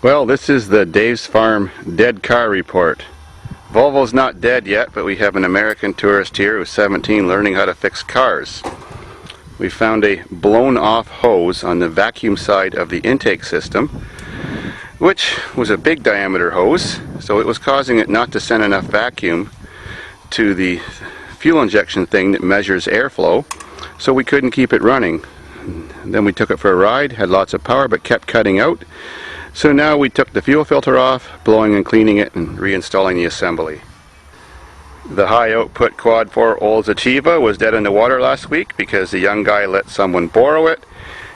Well, this is the Dave's Farm dead car report. Volvo's not dead yet, but we have an American tourist here who's 17 learning how to fix cars. We found a blown off hose on the vacuum side of the intake system, which was a big diameter hose, so it was causing it not to send enough vacuum to the fuel injection thing that measures airflow, so we couldn't keep it running. And then we took it for a ride, had lots of power but kept cutting out. So now we took the fuel filter off, blowing and cleaning it and reinstalling the assembly. The high output quad 4 Olds Achieva was dead in the water last week because the young guy let someone borrow it.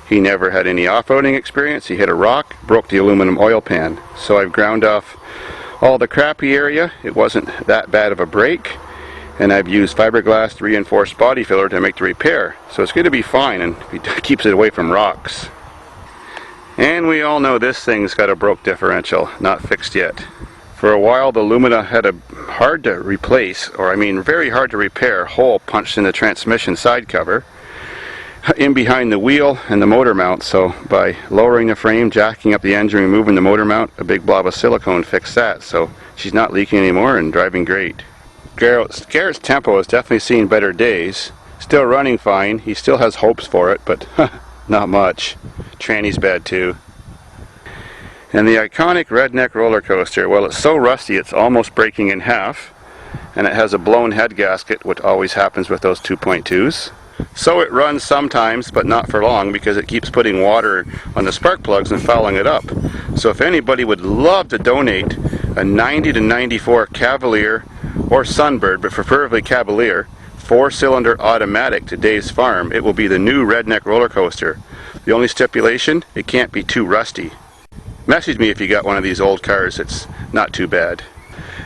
He never had any off-roading experience. He hit a rock, broke the aluminum oil pan. So I've ground off all the crappy area. It wasn't that bad of a break. And I've used fiberglass reinforced body filler to make the repair. So it's going to be fine, and it keeps it away from rocks. And we all know this thing's got a broke differential, not fixed yet. For a while the Lumina had a hard to replace, or I mean very hard to repair, hole punched in the transmission side cover in behind the wheel and the motor mount. So by lowering the frame, jacking up the engine, removing the motor mount, a big blob of silicone fixed that. So she's not leaking anymore and driving great. Garrett's Tempo has definitely seen better days. Still running fine. He still has hopes for it, but not much. Tranny's bad too. And the iconic redneck roller coaster, well, it's so rusty it's almost breaking in half, and it has a blown head gasket, which always happens with those 2.2s. So it runs sometimes, but not for long, because it keeps putting water on the spark plugs and fouling it up. So if anybody would love to donate a 90 to 94 Cavalier or Sunbird, but preferably Cavalier, 4-cylinder automatic to Dave's Farm, it will be the new redneck roller coaster. The only stipulation, it can't be too rusty. Message me if you got one of these old cars. It's not too bad.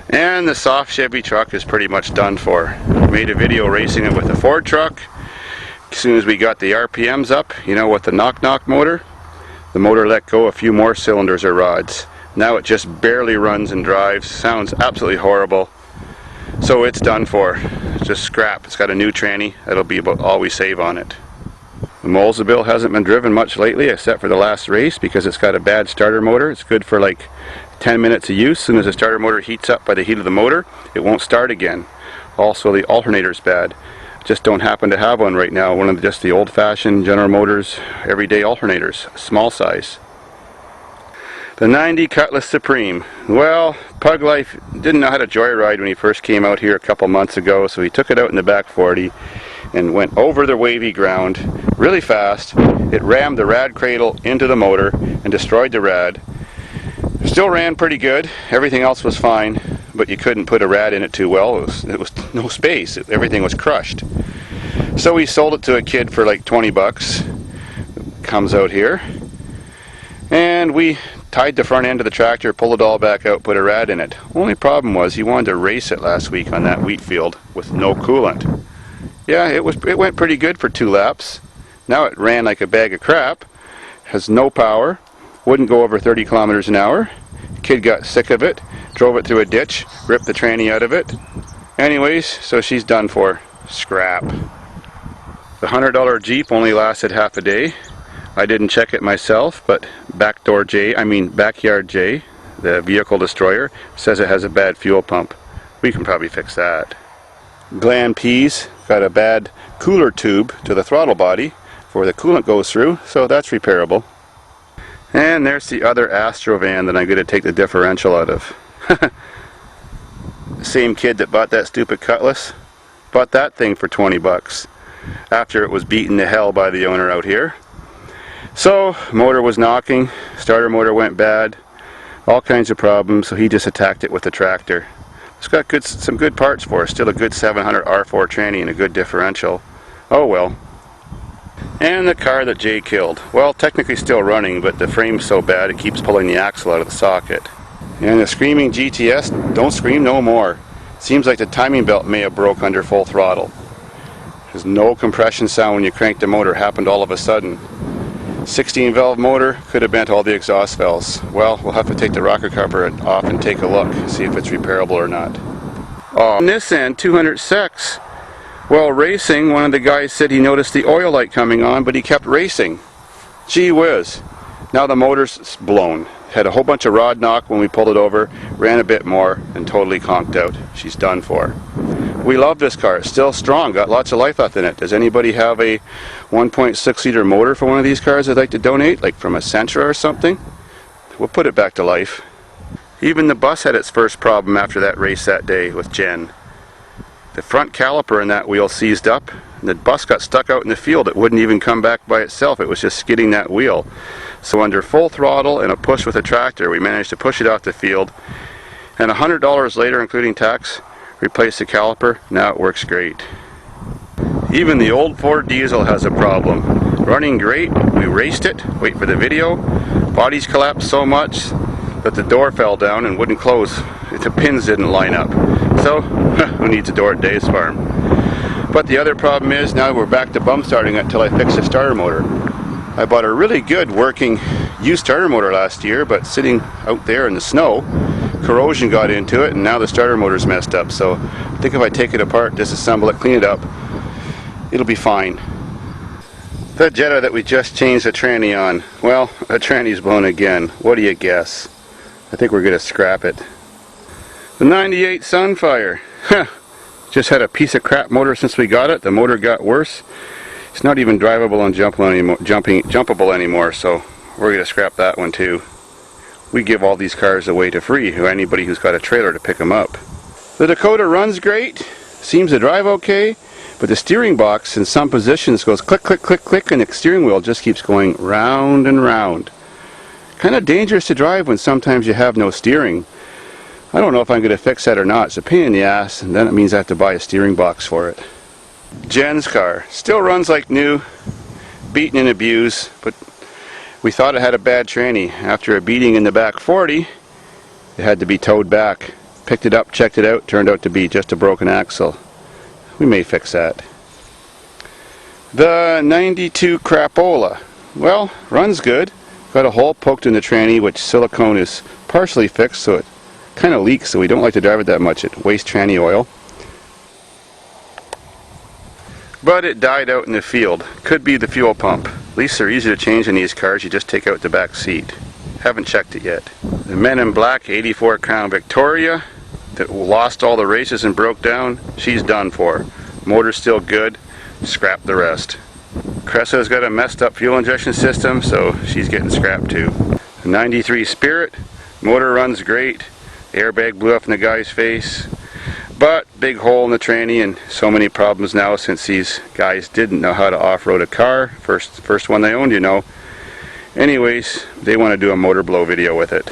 And the soft Chevy truck is pretty much done for. Made a video racing it with the Ford truck. As soon as we got the RPMs up, you know, with the knock-knock motor, the motor let go a few more cylinders or rods. Now it just barely runs and drives. Sounds absolutely horrible. So it's done for. It's just scrap. It's got a new tranny. That'll be about all we save on it. The Molesville hasn't been driven much lately except for the last race because it's got a bad starter motor. It's good for like 10 minutes of use. As soon as the starter motor heats up by the heat of the motor, it won't start again. Also the alternator's bad. Just don't happen to have one right now. One of just the old-fashioned General Motors everyday alternators, small size. The 90 Cutlass Supreme. Well, Pug Life didn't know how to joyride when he first came out here a couple months ago, so he took it out in the back 40 and went over the wavy ground really fast. It rammed the rad cradle into the motor and destroyed the rad. Still ran pretty good. Everything else was fine, but you couldn't put a rad in it too well. It was no space. Everything was crushed. So we sold it to a kid for like 20 bucks. Comes out here. And we tied the front end of the tractor, pulled it all back out, put a rad in it. Only problem was he wanted to race it last week on that wheat field with no coolant. Yeah, it went pretty good for 2 laps. Now it ran like a bag of crap. Has no power. Wouldn't go over 30 kilometers an hour. Kid got sick of it, drove it through a ditch, ripped the tranny out of it. Anyways, so she's done for. Scrap. The $100 Jeep only lasted half a day. I didn't check it myself, but Backyard J, the vehicle destroyer, says it has a bad fuel pump. We can probably fix that. Glam P's got a bad cooler tube to the throttle body where the coolant goes through, so that's repairable. And there's the other Astro van that I'm going to take the differential out of. The same kid that bought that stupid Cutlass bought that thing for 20 bucks after it was beaten to hell by the owner out here. So motor was knocking, starter motor went bad, all kinds of problems, so he just attacked it with the tractor. It's got some good parts for us, still a good 700 R4 tranny and a good differential. Oh well. And the car that Jay killed. Well, technically still running, but the frame's so bad it keeps pulling the axle out of the socket. And the screaming GTS, don't scream no more. Seems like the timing belt may have broke under full throttle. There's no compression sound when you crank the motor, happened all of a sudden. 16 valve motor, could have bent all the exhaust valves. Well, we'll have to take the rocker cover off and take a look, see if it's repairable or not. On this end, 200 secs. Well, racing, one of the guys said he noticed the oil light coming on, but he kept racing. Gee whiz. Now the motor's blown. Had a whole bunch of rod knock when we pulled it over, ran a bit more, and totally conked out. She's done for. We love this car. It's still strong, got lots of life left in it. Does anybody have a 1.6 liter motor for one of these cars they'd like to donate, like from a Sentra or something? We'll put it back to life. Even the bus had its first problem after that race that day with Jen. The front caliper in that wheel seized up, and the bus got stuck out in the field. It wouldn't even come back by itself. It was just skidding that wheel. So under full throttle and a push with a tractor, we managed to push it off the field. And $100 later, including tax, replaced the caliper. Now it works great. Even the old Ford diesel has a problem. Running great. We raced it. Wait for the video. Bodies collapsed so much that the door fell down and wouldn't close. The pins didn't line up. So, who needs a door at Dave's Farm? But the other problem is now we're back to bum starting it until I fix the starter motor. I bought a really good working used starter motor last year, but sitting out there in the snow, corrosion got into it and now the starter motor's messed up. So I think if I take it apart, disassemble it, clean it up, it'll be fine. The Jetta that we just changed the tranny on, well, the tranny's blown again. What do you guess? I think we're going to scrap it. The 98 Sunfire. Just had a piece of crap motor since we got it. The motor got worse. It's not even drivable and jumpable anymore, so we're going to scrap that one too. We give all these cars away to free to anybody who's got a trailer to pick them up. The Dakota runs great, seems to drive okay, but the steering box in some positions goes click, click, click, click, and the steering wheel just keeps going round and round. Kind of dangerous to drive when sometimes you have no steering. I don't know if I'm going to fix that or not. It's a pain in the ass, and then it means I have to buy a steering box for it. Jen's car still runs like new, beaten and abused, but we thought it had a bad tranny. After a beating in the back 40, it had to be towed back. Picked it up, checked it out, turned out to be just a broken axle. We may fix that. The 92 Crapola, well, runs good. Got a hole poked in the tranny, which silicone is partially fixed, so it kind of leaks, so we don't like to drive it that much. It wastes tranny oil. But it died out in the field. Could be the fuel pump. At least they're easy to change in these cars. You just take out the back seat. Haven't checked it yet. The Men in Black 84 Crown Victoria that lost all the races and broke down, she's done for. Motor's still good. Scrap the rest. Cressa's got a messed up fuel injection system, so she's getting scrapped too. The 93 Spirit, motor runs great. Airbag blew up in the guy's face. But big hole in the tranny and so many problems now since these guys didn't know how to off-road a car. First one they owned, you know. Anyways, they want to do a motor blow video with it.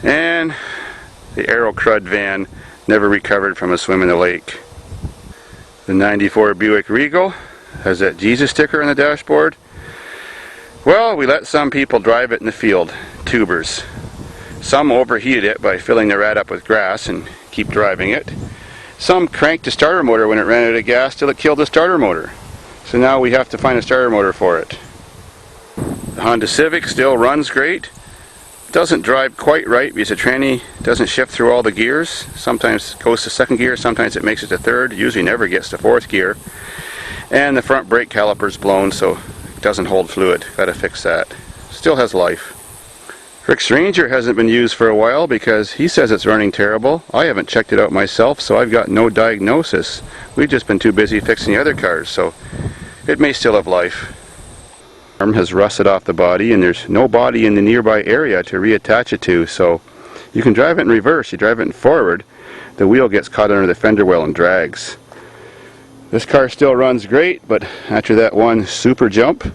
And the Aero Crud van never recovered from a swim in the lake. The 94 Buick Regal has that Jesus sticker on the dashboard. Well, we let some people drive it in the field, tubers. Some overheated it by filling the rat up with grass and keep driving it. Some cranked the starter motor when it ran out of gas till it killed the starter motor. So now we have to find a starter motor for it. The Honda Civic still runs great. Doesn't drive quite right because the tranny doesn't shift through all the gears. Sometimes it goes to second gear, sometimes it makes it to third. Usually never gets to fourth gear. And the front brake caliper's blown, so it doesn't hold fluid. Gotta fix that. Still has life. Rick's Ranger hasn't been used for a while because he says it's running terrible. I haven't checked it out myself, so I've got no diagnosis. We've just been too busy fixing the other cars, so it may still have life. Arm has rusted off the body and there's no body in the nearby area to reattach it to, so you can drive it in reverse. You drive it in forward, the wheel gets caught under the fender well and drags. This car still runs great, but after that one super jump,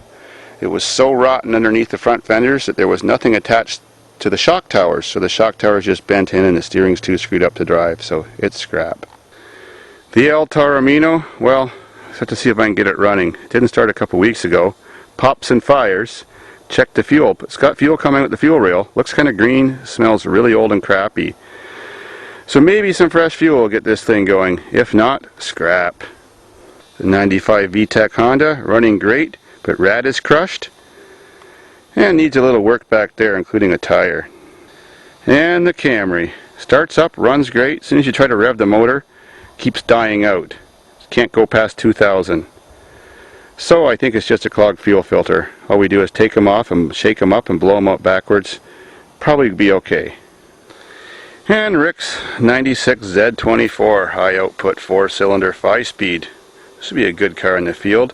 it was so rotten underneath the front fenders that there was nothing attached to the shock towers, so the shock towers just bent in and the steering's too screwed up to drive, so it's scrap. The El Taramino, well, I have to see if I can get it running. It didn't start a couple weeks ago. Pops and fires. Check the fuel. It's got fuel coming with the fuel rail. Looks kind of green. Smells really old and crappy. So maybe some fresh fuel will get this thing going. If not, scrap. The 95 VTEC Honda, running great, but rad is crushed. And needs a little work back there, including a tire. And the Camry. Starts up, runs great. As soon as you try to rev the motor, keeps dying out. Can't go past 2,000. So I think it's just a clogged fuel filter. All we do is take them off and shake them up and blow them out backwards. probably be okay. And Rick's 96Z24 high output 4-cylinder 5-speed. This would be a good car in the field,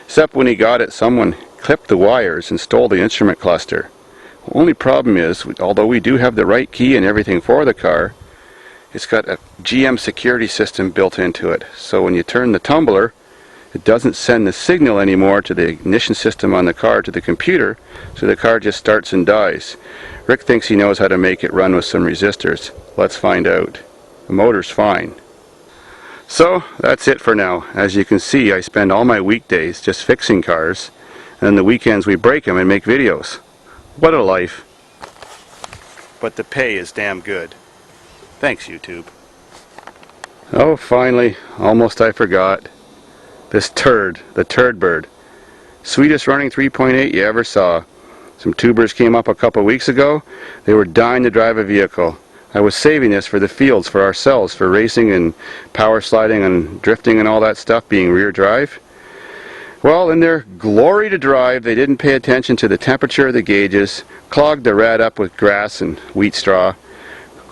except when he got it, someone clipped the wires and stole the instrument cluster. The only problem is, although we do have the right key and everything for the car, it's got a GM security system built into it. So when you turn the tumbler, it doesn't send the signal anymore to the ignition system on the car to the computer, so the car just starts and dies. Rick thinks he knows how to make it run with some resistors. Let's find out. The motor's fine. So that's it for now. As you can see, I spend all my weekdays just fixing cars, and then the weekends we break them and make videos. What a life. But the pay is damn good. Thanks, YouTube. Oh, finally, almost I forgot. This turd, the turd bird. Sweetest running 3.8 you ever saw. Some tubers came up a couple weeks ago. They were dying to drive a vehicle. I was saving this for the fields, for ourselves, for racing and power sliding and drifting and all that stuff, being rear drive. Well, in their glory to drive, they didn't pay attention to the temperature of the gauges, clogged the rat up with grass and wheat straw,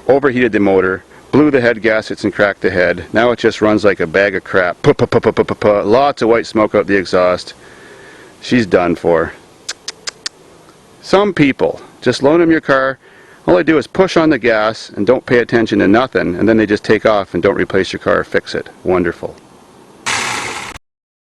overheated the motor, blew the head gaskets and cracked the head. Now it just runs like a bag of crap. Lots of white smoke out the exhaust. She's done for. Some people just loan them your car. All they do is push on the gas and don't pay attention to nothing, and then they just take off and don't replace your car or fix it. Wonderful.